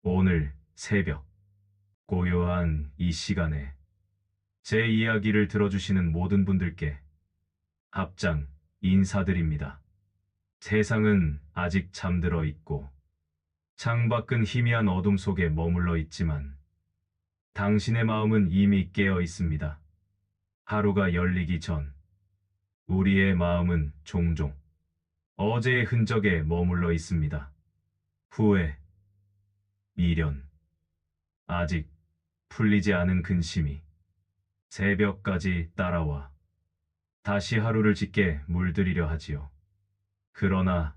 오늘 새벽 고요한 이 시간에 제 이야기를 들어주시는 모든 분들께 합장 인사드립니다. 세상은 아직 잠들어 있고 창밖은 희미한 어둠 속에 머물러 있지만 당신의 마음은 이미 깨어 있습니다. 하루가 열리기 전 우리의 마음은 종종 어제의 흔적에 머물러 있습니다. 후회, 미련, 아직 풀리지 않은 근심이 새벽까지 따라와 다시 하루를 짓게 물들이려 하지요. 그러나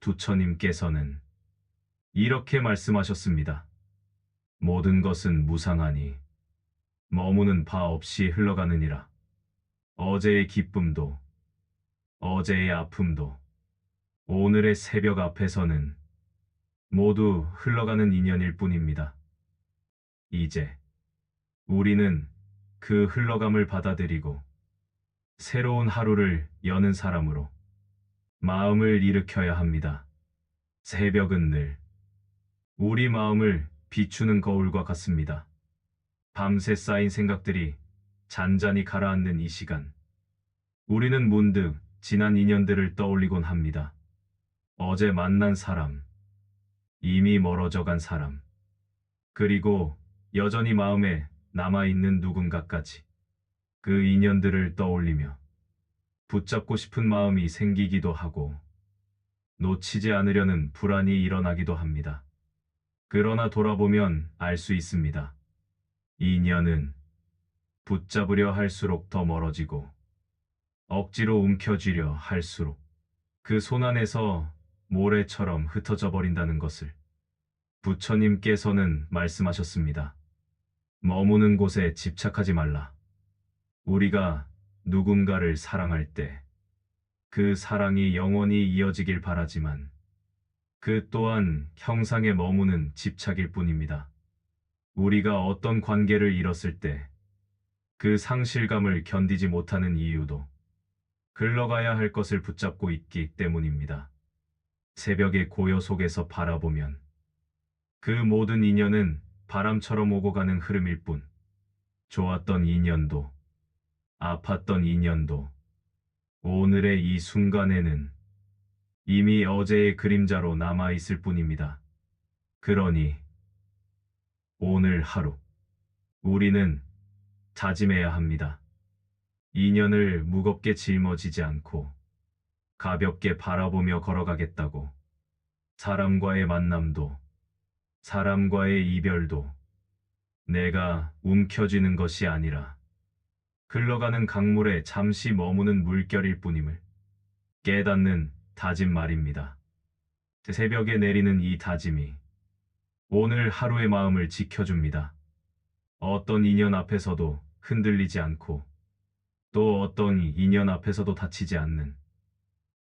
부처님께서는 이렇게 말씀하셨습니다. 모든 것은 무상하니 머무는 바 없이 흘러가느니라. 어제의 기쁨도 어제의 아픔도 오늘의 새벽 앞에서는 모두 흘러가는 인연일 뿐입니다. 이제 우리는 그 흘러감을 받아들이고 새로운 하루를 여는 사람으로 마음을 일으켜야 합니다. 새벽은 늘 우리 마음을 비추는 거울과 같습니다. 밤새 쌓인 생각들이 잔잔히 가라앉는 이 시간, 우리는 문득 지난 인연들을 떠올리곤 합니다. 어제 만난 사람, 이미 멀어져 간 사람, 그리고 여전히 마음에 남아있는 누군가까지 그 인연들을 떠올리며 붙잡고 싶은 마음이 생기기도 하고 놓치지 않으려는 불안이 일어나기도 합니다. 그러나 돌아보면 알 수 있습니다. 인연은 붙잡으려 할수록 더 멀어지고 억지로 움켜쥐려 할수록 그 손 안에서 모래처럼 흩어져 버린다는 것을 부처님께서는 말씀하셨습니다. 머무는 곳에 집착하지 말라. 우리가 누군가를 사랑할 때 그 사랑이 영원히 이어지길 바라지만 그 또한 형상에 머무는 집착일 뿐입니다. 우리가 어떤 관계를 잃었을 때 그 상실감을 견디지 못하는 이유도 흘러가야 할 것을 붙잡고 있기 때문입니다. 새벽의 고요 속에서 바라보면 그 모든 인연은 바람처럼 오고 가는 흐름일 뿐, 좋았던 인연도 아팠던 인연도 오늘의 이 순간에는 이미 어제의 그림자로 남아있을 뿐입니다. 그러니 오늘 하루 우리는 다짐해야 합니다. 인연을 무겁게 짊어지지 않고 가볍게 바라보며 걸어가겠다고. 사람과의 만남도 사람과의 이별도 내가 움켜쥐는 것이 아니라 흘러가는 강물에 잠시 머무는 물결일 뿐임을 깨닫는 다짐 말입니다. 새벽에 내리는 이 다짐이 오늘 하루의 마음을 지켜줍니다. 어떤 인연 앞에서도 흔들리지 않고 또 어떤 인연 앞에서도 다치지 않는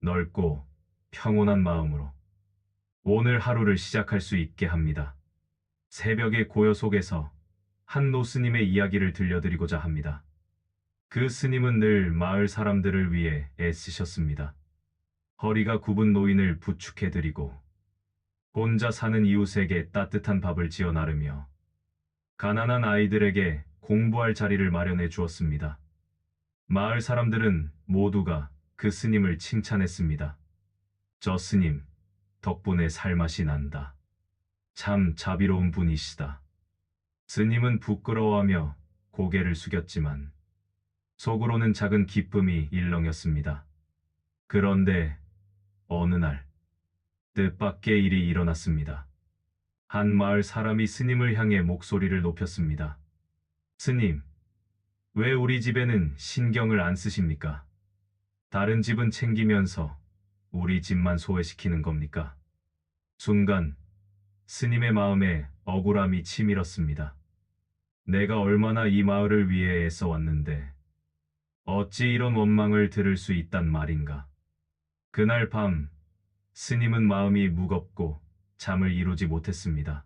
넓고 평온한 마음으로 오늘 하루를 시작할 수 있게 합니다. 새벽의 고요 속에서 한 노스님의 이야기를 들려드리고자 합니다. 그 스님은 늘 마을 사람들을 위해 애쓰셨습니다. 허리가 굽은 노인을 부축해드리고 혼자 사는 이웃에게 따뜻한 밥을 지어 나르며 가난한 아이들에게 공부할 자리를 마련해 주었습니다. 마을 사람들은 모두가 그 스님을 칭찬했습니다. 저 스님 덕분에 살맛이 난다. 참 자비로운 분이시다. 스님은 부끄러워하며 고개를 숙였지만 속으로는 작은 기쁨이 일렁였습니다. 그런데 어느 날 뜻밖의 일이 일어났습니다. 한 마을 사람이 스님을 향해 목소리를 높였습니다. 스님, 왜 우리 집에는 신경을 안 쓰십니까? 다른 집은 챙기면서 우리 집만 소외시키는 겁니까? 순간 스님의 마음에 억울함이 치밀었습니다. 내가 얼마나 이 마을을 위해 애써왔는데 어찌 이런 원망을 들을 수 있단 말인가. 그날 밤 스님은 마음이 무겁고 잠을 이루지 못했습니다.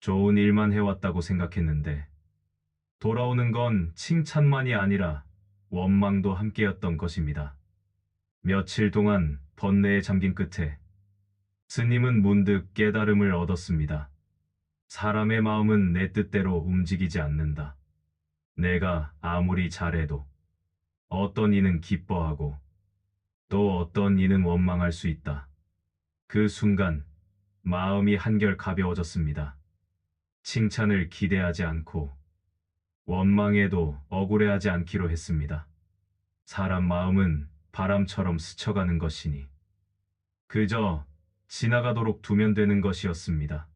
좋은 일만 해왔다고 생각했는데 돌아오는 건 칭찬만이 아니라 원망도 함께였던 것입니다. 며칠 동안 번뇌에 잠긴 끝에 스님은 문득 깨달음을 얻었습니다. 사람의 마음은 내 뜻대로 움직이지 않는다. 내가 아무리 잘해도 어떤 이는 기뻐하고 또 어떤 이는 원망할 수 있다. 그 순간 마음이 한결 가벼워졌습니다. 칭찬을 기대하지 않고 원망에도 억울해하지 않기로 했습니다. 사람 마음은 바람처럼 스쳐가는 것이니 그저 지나가도록 두면 되는 것이었습니다.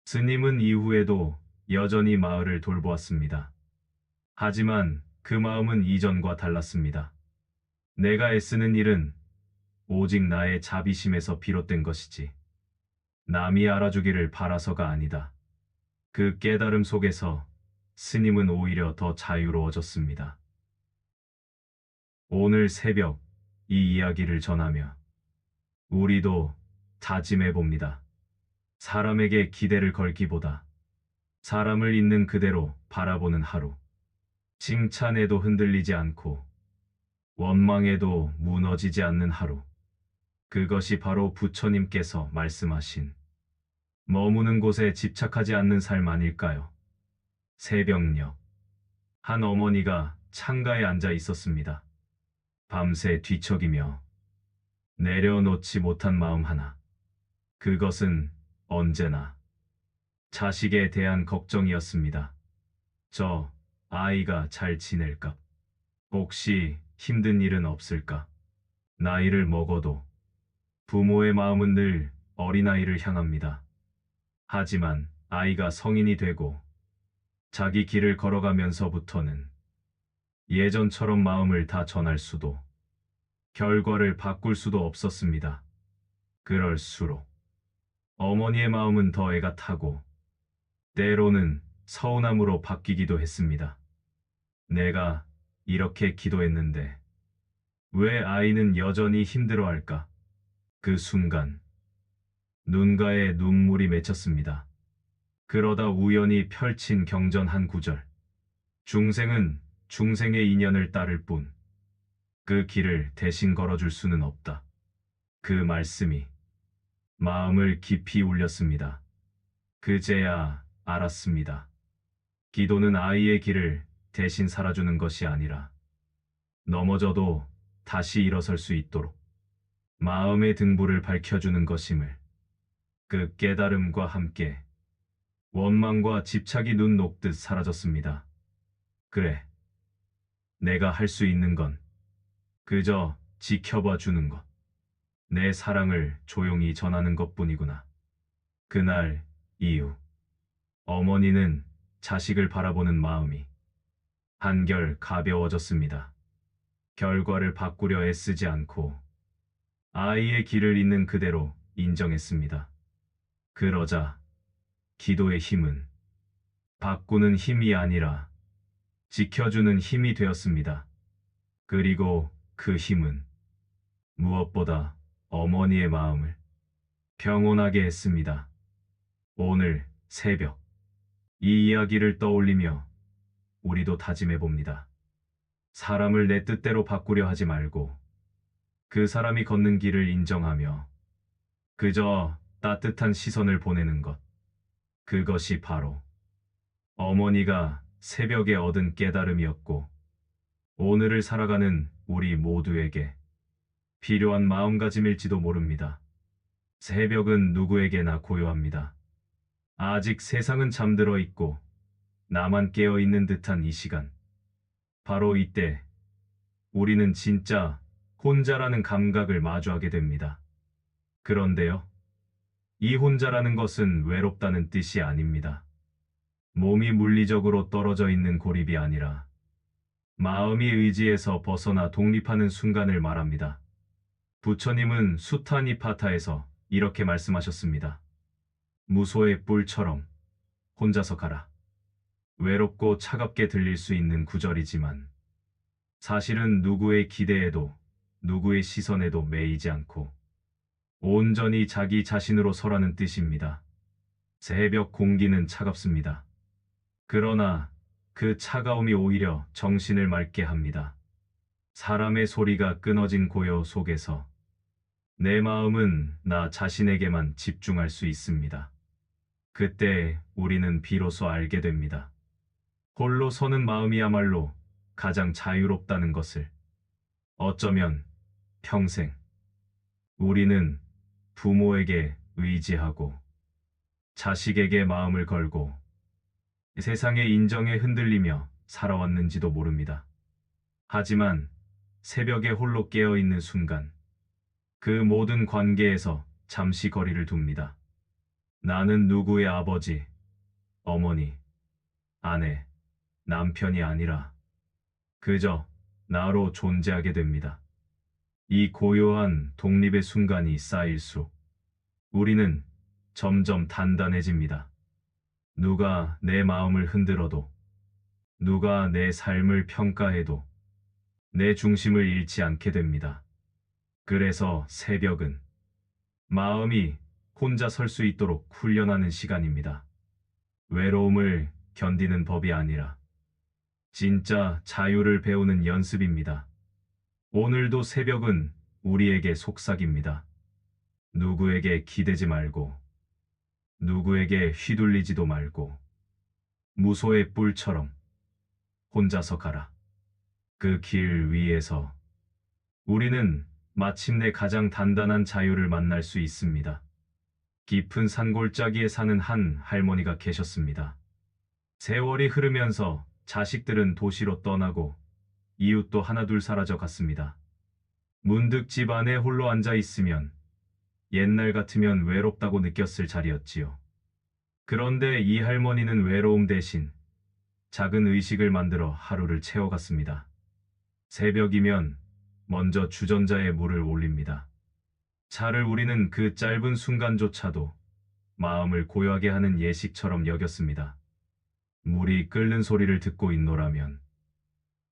스님은 이후에도 여전히 마을을 돌보았습니다. 하지만 그 마음은 이전과 달랐습니다. 내가 애쓰는 일은 오직 나의 자비심에서 비롯된 것이지 남이 알아주기를 바라서가 아니다. 그 깨달음 속에서 스님은 오히려 더 자유로워졌습니다. 오늘 새벽 이 이야기를 전하며 우리도 다짐해 봅니다. 사람에게 기대를 걸기보다 사람을 있는 그대로 바라보는 하루. 칭찬에도 흔들리지 않고 원망에도 무너지지 않는 하루. 그것이 바로 부처님께서 말씀하신 머무는 곳에 집착하지 않는 삶 아닐까요? 새벽녘 한 어머니가 창가에 앉아 있었습니다. 밤새 뒤척이며 내려놓지 못한 마음 하나. 그것은 언제나 자식에 대한 걱정이었습니다. 저 아이가 잘 지낼까? 혹시 힘든 일은 없을까? 나이를 먹어도 부모의 마음은 늘 어린아이를 향합니다. 하지만 아이가 성인이 되고 자기 길을 걸어가면서부터는 예전처럼 마음을 다 전할 수도 결과를 바꿀 수도 없었습니다. 그럴수록 어머니의 마음은 더 애가 타고 때로는 서운함으로 바뀌기도 했습니다. 내가 이렇게 기도했는데 왜 아이는 여전히 힘들어할까? 그 순간 눈가에 눈물이 맺혔습니다. 그러다 우연히 펼친 경전 한 구절. 중생은 중생의 인연을 따를 뿐 그 길을 대신 걸어줄 수는 없다. 그 말씀이 마음을 깊이 울렸습니다. 그제야 알았습니다. 기도는 아이의 길을 대신 살아주는 것이 아니라 넘어져도 다시 일어설 수 있도록 마음의 등불을 밝혀주는 것임을. 그 깨달음과 함께 원망과 집착이 눈 녹듯 사라졌습니다. 그래, 내가 할 수 있는 건 그저 지켜봐 주는 것. 내 사랑을 조용히 전하는 것뿐이구나. 그날 이후 어머니는 자식을 바라보는 마음이 한결 가벼워졌습니다. 결과를 바꾸려 애쓰지 않고 아이의 길을 있는 그대로 인정했습니다. 그러자 기도의 힘은 바꾸는 힘이 아니라 지켜주는 힘이 되었습니다. 그리고 그 힘은 무엇보다 어머니의 마음을 평온하게 했습니다. 오늘 새벽 이 이야기를 떠올리며 우리도 다짐해 봅니다. 사람을 내 뜻대로 바꾸려 하지 말고 그 사람이 걷는 길을 인정하며 그저 따뜻한 시선을 보내는 것. 그것이 바로 어머니가 새벽에 얻은 깨달음이었고 오늘을 살아가는 우리 모두에게 필요한 마음가짐일지도 모릅니다. 새벽은 누구에게나 고요합니다. 아직 세상은 잠들어 있고 나만 깨어 있는 듯한 이 시간. 바로 이때 우리는 진짜 혼자라는 감각을 마주하게 됩니다. 그런데요, 이 혼자라는 것은 외롭다는 뜻이 아닙니다. 몸이 물리적으로 떨어져 있는 고립이 아니라 마음이 의지에서 벗어나 독립하는 순간을 말합니다. 부처님은 수타니파타에서 이렇게 말씀하셨습니다. 무소의 뿔처럼 혼자서 가라. 외롭고 차갑게 들릴 수 있는 구절이지만 사실은 누구의 기대에도 누구의 시선에도 매이지 않고 온전히 자기 자신으로 서라는 뜻입니다. 새벽 공기는 차갑습니다. 그러나 그 차가움이 오히려 정신을 맑게 합니다. 사람의 소리가 끊어진 고요 속에서 내 마음은 나 자신에게만 집중할 수 있습니다. 그때 우리는 비로소 알게 됩니다. 홀로 서는 마음이야말로 가장 자유롭다는 것을. 어쩌면 평생 우리는 부모에게 의지하고 자식에게 마음을 걸고 세상의 인정에 흔들리며 살아왔는지도 모릅니다. 하지만 새벽에 홀로 깨어있는 순간 그 모든 관계에서 잠시 거리를 둡니다. 나는 누구의 아버지, 어머니, 아내, 남편이 아니라 그저 나로 존재하게 됩니다. 이 고요한 독립의 순간이 쌓일수록 우리는 점점 단단해집니다. 누가 내 마음을 흔들어도, 누가 내 삶을 평가해도 내 중심을 잃지 않게 됩니다. 그래서 새벽은 마음이 혼자 설 수 있도록 훈련하는 시간입니다. 외로움을 견디는 법이 아니라 진짜 자유를 배우는 연습입니다. 오늘도 새벽은 우리에게 속삭입니다. 누구에게 기대지 말고, 누구에게 휘둘리지도 말고, 무소의 뿔처럼 혼자서 가라. 그 길 위에서 우리는 마침내 가장 단단한 자유를 만날 수 있습니다. 깊은 산골짜기에 사는 한 할머니가 계셨습니다. 세월이 흐르면서 자식들은 도시로 떠나고 이웃도 하나둘 사라져 갔습니다. 문득 집 안에 홀로 앉아 있으면 옛날 같으면 외롭다고 느꼈을 자리였지요. 그런데 이 할머니는 외로움 대신 작은 의식을 만들어 하루를 채워갔습니다. 새벽이면 먼저 주전자에 물을 올립니다. 차를 우리는 그 짧은 순간조차도 마음을 고요하게 하는 예식처럼 여겼습니다. 물이 끓는 소리를 듣고 있노라면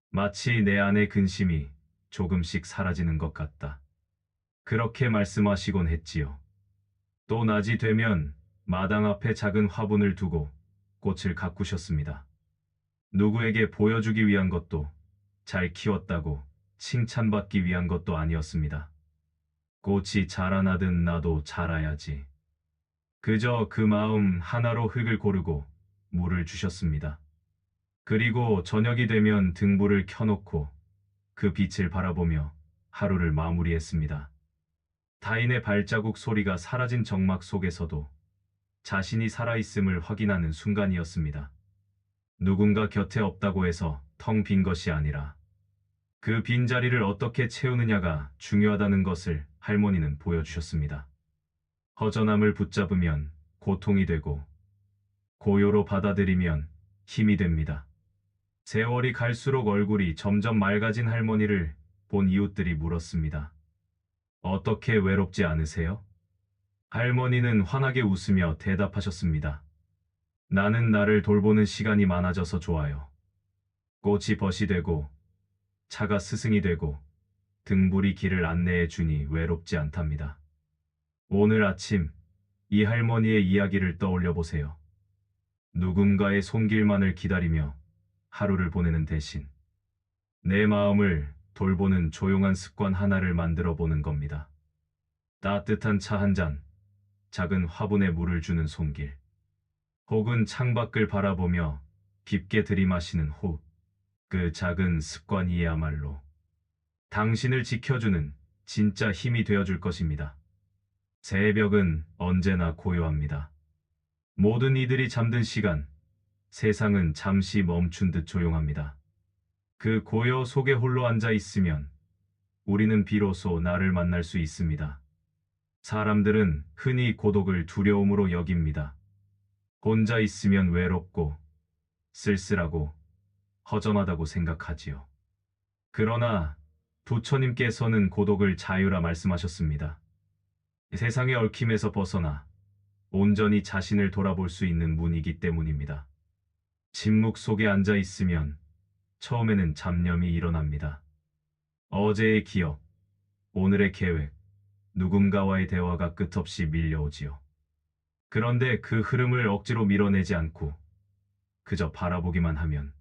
마치 내 안의 근심이 조금씩 사라지는 것 같다. 그렇게 말씀하시곤 했지요. 또 낮이 되면 마당 앞에 작은 화분을 두고 꽃을 가꾸셨습니다. 누구에게 보여주기 위한 것도, 잘 키웠다고 칭찬받기 위한 것도 아니었습니다. 꽃이 자라나듯 나도 자라야지. 그저 그 마음 하나로 흙을 고르고 물을 주셨습니다. 그리고 저녁이 되면 등불을 켜놓고 그 빛을 바라보며 하루를 마무리했습니다. 타인의 발자국 소리가 사라진 정막 속에서도 자신이 살아있음을 확인하는 순간이었습니다. 누군가 곁에 없다고 해서 텅 빈 것이 아니라 그 빈자리를 어떻게 채우느냐가 중요하다는 것을 할머니는 보여주셨습니다. 허전함을 붙잡으면 고통이 되고 고요로 받아들이면 힘이 됩니다. 세월이 갈수록 얼굴이 점점 맑아진 할머니를 본 이웃들이 물었습니다. 어떻게 외롭지 않으세요? 할머니는 환하게 웃으며 대답하셨습니다. 나는 나를 돌보는 시간이 많아져서 좋아요. 꽃이 벗이 되고 차가 스승이 되고 등불이 길을 안내해 주니 외롭지 않답니다. 오늘 아침 이 할머니의 이야기를 떠올려 보세요. 누군가의 손길만을 기다리며 하루를 보내는 대신 내 마음을 돌보는 조용한 습관 하나를 만들어 보는 겁니다. 따뜻한 차 한 잔, 작은 화분에 물을 주는 손길, 혹은 창밖을 바라보며 깊게 들이마시는 호흡, 그 작은 습관이야말로 당신을 지켜주는 진짜 힘이 되어줄 것입니다. 새벽은 언제나 고요합니다. 모든 이들이 잠든 시간, 세상은 잠시 멈춘 듯 조용합니다. 그 고요 속에 홀로 앉아 있으면 우리는 비로소 나를 만날 수 있습니다. 사람들은 흔히 고독을 두려움으로 여깁니다. 혼자 있으면 외롭고 쓸쓸하고 허전하다고 생각하지요. 그러나 부처님께서는 고독을 자유라 말씀하셨습니다. 세상의 얽힘에서 벗어나 온전히 자신을 돌아볼 수 있는 문이기 때문입니다. 침묵 속에 앉아 있으면 처음에는 잡념이 일어납니다. 어제의 기억, 오늘의 계획, 누군가와의 대화가 끝없이 밀려오지요. 그런데 그 흐름을 억지로 밀어내지 않고 그저 바라보기만 하면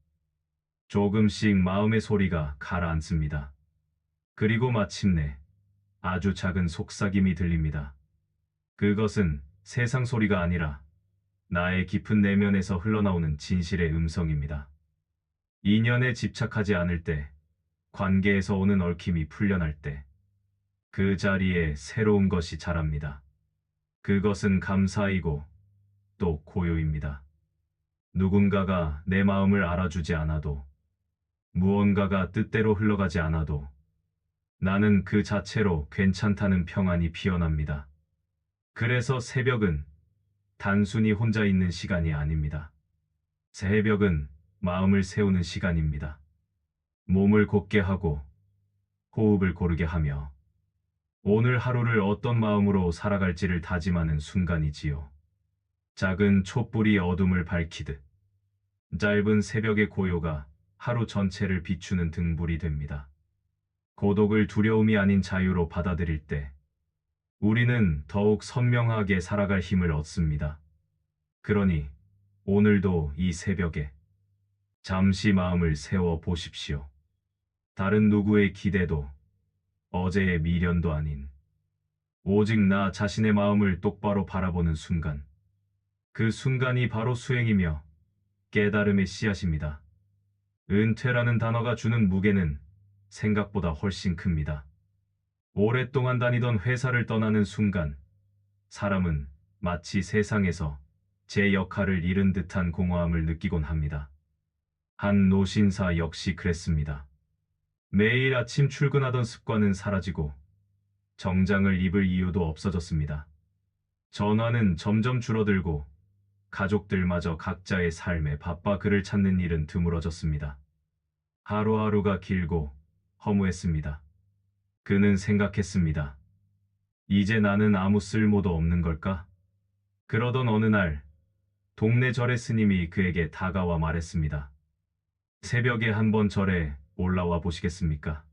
조금씩 마음의 소리가 가라앉습니다. 그리고 마침내 아주 작은 속삭임이 들립니다. 그것은 세상 소리가 아니라 나의 깊은 내면에서 흘러나오는 진실의 음성입니다. 인연에 집착하지 않을 때, 관계에서 오는 얽힘이 풀려날 때, 그 자리에 새로운 것이 자랍니다. 그것은 감사이고 또 고요입니다. 누군가가 내 마음을 알아주지 않아도, 무언가가 뜻대로 흘러가지 않아도 나는 그 자체로 괜찮다는 평안이 피어납니다. 그래서 새벽은 단순히 혼자 있는 시간이 아닙니다. 새벽은 마음을 세우는 시간입니다. 몸을 곧게 하고 호흡을 고르게 하며 오늘 하루를 어떤 마음으로 살아갈지를 다짐하는 순간이지요. 작은 촛불이 어둠을 밝히듯 짧은 새벽의 고요가 하루 전체를 비추는 등불이 됩니다. 고독을 두려움이 아닌 자유로 받아들일 때 우리는 더욱 선명하게 살아갈 힘을 얻습니다. 그러니 오늘도 이 새벽에 잠시 마음을 세워 보십시오. 다른 누구의 기대도 어제의 미련도 아닌 오직 나 자신의 마음을 똑바로 바라보는 순간, 그 순간이 바로 수행이며 깨달음의 씨앗입니다. 은퇴라는 단어가 주는 무게는 생각보다 훨씬 큽니다. 오랫동안 다니던 회사를 떠나는 순간, 사람은 마치 세상에서 제 역할을 잃은 듯한 공허함을 느끼곤 합니다. 한 노신사 역시 그랬습니다. 매일 아침 출근하던 습관은 사라지고 정장을 입을 이유도 없어졌습니다. 전화는 점점 줄어들고 가족들마저 각자의 삶에 바빠 그를 찾는 일은 드물어졌습니다. 하루하루가 길고 허무했습니다. 그는 생각했습니다. 이제 나는 아무 쓸모도 없는 걸까? 그러던 어느 날 동네 절의 스님이 그에게 다가와 말했습니다. 새벽에 한번 절에 올라와 보시겠습니까?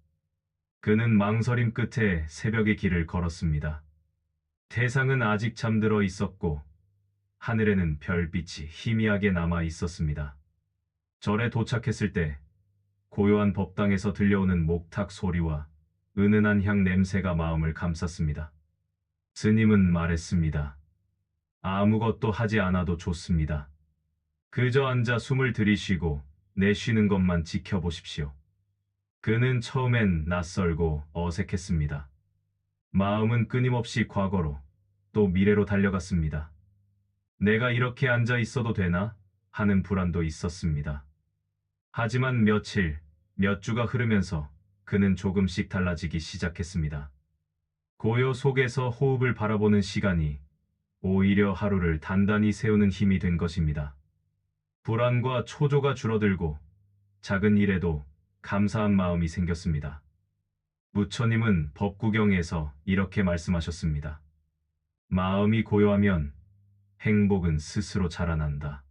그는 망설임 끝에 새벽의 길을 걸었습니다. 태상은 아직 잠들어 있었고 하늘에는 별빛이 희미하게 남아 있었습니다. 절에 도착했을 때 고요한 법당에서 들려오는 목탁 소리와 은은한 향 냄새가 마음을 감쌌습니다. 스님은 말했습니다. 아무것도 하지 않아도 좋습니다. 그저 앉아 숨을 들이쉬고 내쉬는 것만 지켜보십시오. 그는 처음엔 낯설고 어색했습니다. 마음은 끊임없이 과거로 또 미래로 달려갔습니다. 내가 이렇게 앉아 있어도 되나? 하는 불안도 있었습니다. 하지만 며칠, 몇 주가 흐르면서 그는 조금씩 달라지기 시작했습니다. 고요 속에서 호흡을 바라보는 시간이 오히려 하루를 단단히 세우는 힘이 된 것입니다. 불안과 초조가 줄어들고 작은 일에도 감사한 마음이 생겼습니다. 부처님은 법구경에서 이렇게 말씀하셨습니다. 마음이 고요하면 행복은 스스로 자라난다.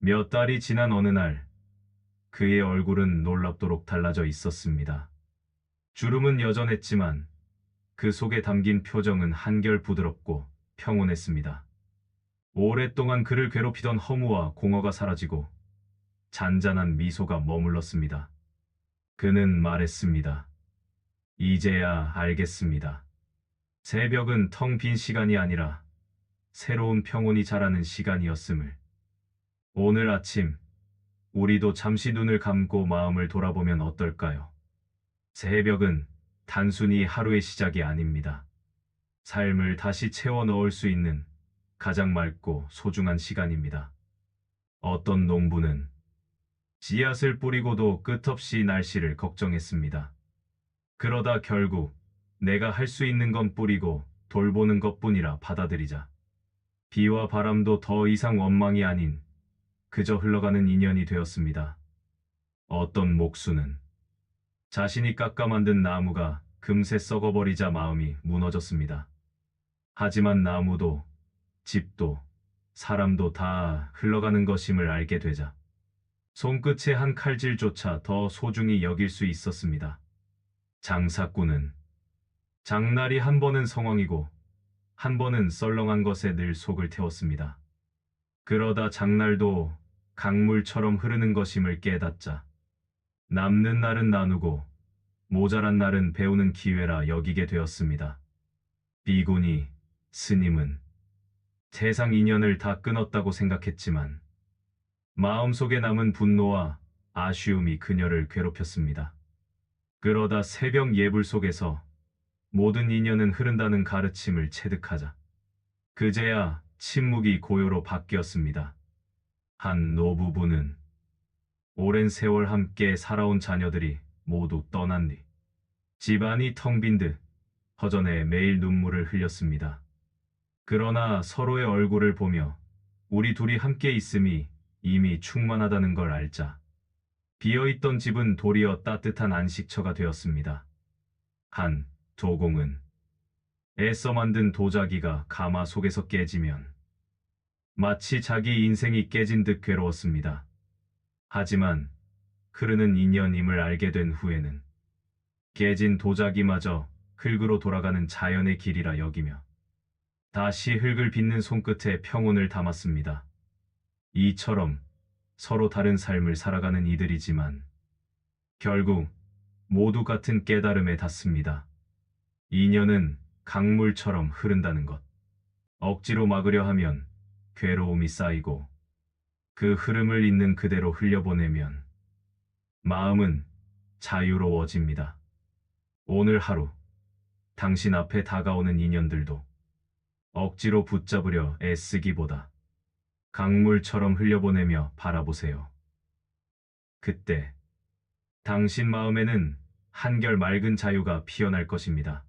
몇 달이 지난 어느 날 그의 얼굴은 놀랍도록 달라져 있었습니다. 주름은 여전했지만 그 속에 담긴 표정은 한결 부드럽고 평온했습니다. 오랫동안 그를 괴롭히던 허무와 공허가 사라지고 잔잔한 미소가 머물렀습니다. 그는 말했습니다. 이제야 알겠습니다. 새벽은 텅 빈 시간이 아니라 새로운 평온이 자라는 시간이었음을. 오늘 아침 우리도 잠시 눈을 감고 마음을 돌아보면 어떨까요? 새벽은 단순히 하루의 시작이 아닙니다. 삶을 다시 채워 넣을 수 있는 가장 맑고 소중한 시간입니다. 어떤 농부는 씨앗을 뿌리고도 끝없이 날씨를 걱정했습니다. 그러다 결국 내가 할 수 있는 건 뿌리고 돌보는 것뿐이라 받아들이자. 비와 바람도 더 이상 원망이 아닌 그저 흘러가는 인연이 되었습니다. 어떤 목수는 자신이 깎아 만든 나무가 금세 썩어버리자 마음이 무너졌습니다. 하지만 나무도 집도 사람도 다 흘러가는 것임을 알게 되자 손끝의 한 칼질조차 더 소중히 여길 수 있었습니다. 장사꾼은 장날이 한 번은 성황이고 한 번은 썰렁한 것에 늘 속을 태웠습니다. 그러다 장날도 강물처럼 흐르는 것임을 깨닫자 남는 날은 나누고 모자란 날은 배우는 기회라 여기게 되었습니다. 비구니, 스님은 세상 인연을 다 끊었다고 생각했지만 마음속에 남은 분노와 아쉬움이 그녀를 괴롭혔습니다. 그러다 새벽 예불 속에서 모든 인연은 흐른다는 가르침을 체득하자 그제야 침묵이 고요로 바뀌었습니다. 한 노부부는 오랜 세월 함께 살아온 자녀들이 모두 떠난 뒤 집안이 텅 빈 듯 허전해 매일 눈물을 흘렸습니다. 그러나 서로의 얼굴을 보며 우리 둘이 함께 있음이 이미 충만하다는 걸 알자 비어있던 집은 도리어 따뜻한 안식처가 되었습니다. 한 도공은 애써 만든 도자기가 가마 속에서 깨지면 마치 자기 인생이 깨진 듯 괴로웠습니다. 하지만 흐르는 인연임을 알게 된 후에는 깨진 도자기마저 흙으로 돌아가는 자연의 길이라 여기며 다시 흙을 빚는 손끝에 평온을 담았습니다. 이처럼 서로 다른 삶을 살아가는 이들이지만 결국 모두 같은 깨달음에 닿습니다. 인연은 강물처럼 흐른다는 것. 억지로 막으려 하면 괴로움이 쌓이고 그 흐름을 있는 그대로 흘려보내면 마음은 자유로워집니다. 오늘 하루 당신 앞에 다가오는 인연들도 억지로 붙잡으려 애쓰기보다 강물처럼 흘려보내며 바라보세요. 그때 당신 마음에는 한결 맑은 자유가 피어날 것입니다.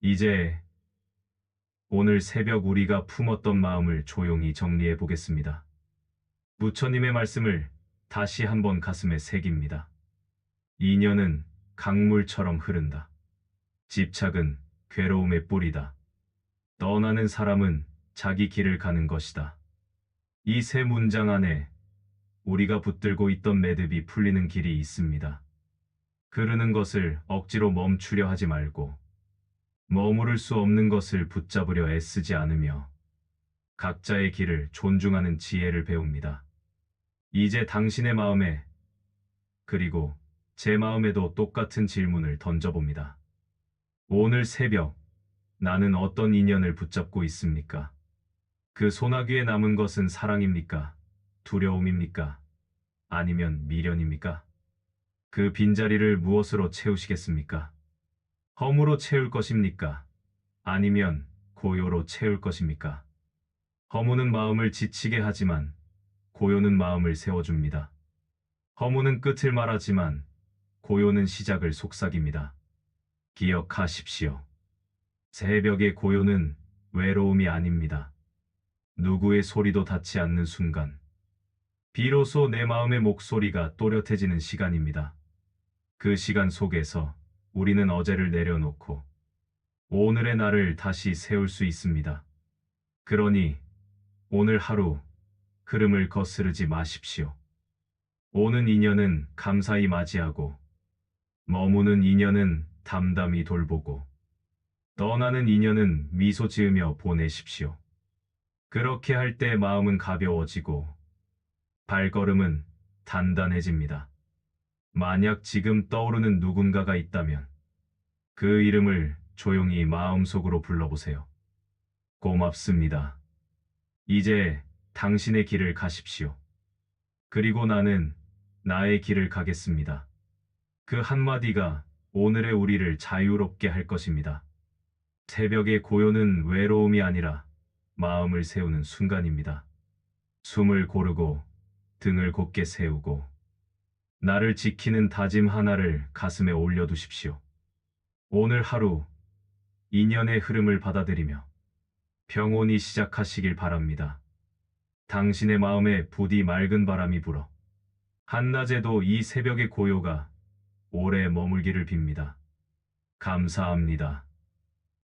이제 오늘 새벽 우리가 품었던 마음을 조용히 정리해 보겠습니다. 부처님의 말씀을 다시 한번 가슴에 새깁니다. 인연은 강물처럼 흐른다. 집착은 괴로움의 뿌리다. 떠나는 사람은 자기 길을 가는 것이다. 이 세 문장 안에 우리가 붙들고 있던 매듭이 풀리는 길이 있습니다. 흐르는 것을 억지로 멈추려 하지 말고 머무를 수 없는 것을 붙잡으려 애쓰지 않으며 각자의 길을 존중하는 지혜를 배웁니다. 이제 당신의 마음에 그리고 제 마음에도 똑같은 질문을 던져봅니다. 오늘 새벽 나는 어떤 인연을 붙잡고 있습니까? 그 소나기에 남은 것은 사랑입니까? 두려움입니까? 아니면 미련입니까? 그 빈자리를 무엇으로 채우시겠습니까? 허무로 채울 것입니까? 아니면 고요로 채울 것입니까? 허무는 마음을 지치게 하지만 고요는 마음을 세워줍니다. 허무는 끝을 말하지만 고요는 시작을 속삭입니다. 기억하십시오. 새벽의 고요는 외로움이 아닙니다. 누구의 소리도 닿지 않는 순간, 비로소 내 마음의 목소리가 또렷해지는 시간입니다. 그 시간 속에서 우리는 어제를 내려놓고 오늘의 날을 다시 세울 수 있습니다. 그러니 오늘 하루 흐름을 거스르지 마십시오. 오는 인연은 감사히 맞이하고 머무는 인연은 담담히 돌보고 떠나는 인연은 미소 지으며 보내십시오. 그렇게 할 때 마음은 가벼워지고 발걸음은 단단해집니다. 만약 지금 떠오르는 누군가가 있다면 그 이름을 조용히 마음속으로 불러보세요. 고맙습니다. 이제 당신의 길을 가십시오. 그리고 나는 나의 길을 가겠습니다. 그 한마디가 오늘의 우리를 자유롭게 할 것입니다. 새벽의 고요는 외로움이 아니라 마음을 세우는 순간입니다. 숨을 고르고 등을 곧게 세우고 나를 지키는 다짐 하나를 가슴에 올려두십시오. 오늘 하루 인연의 흐름을 받아들이며 평온히 시작하시길 바랍니다. 당신의 마음에 부디 맑은 바람이 불어 한낮에도 이 새벽의 고요가 오래 머물기를 빕니다. 감사합니다.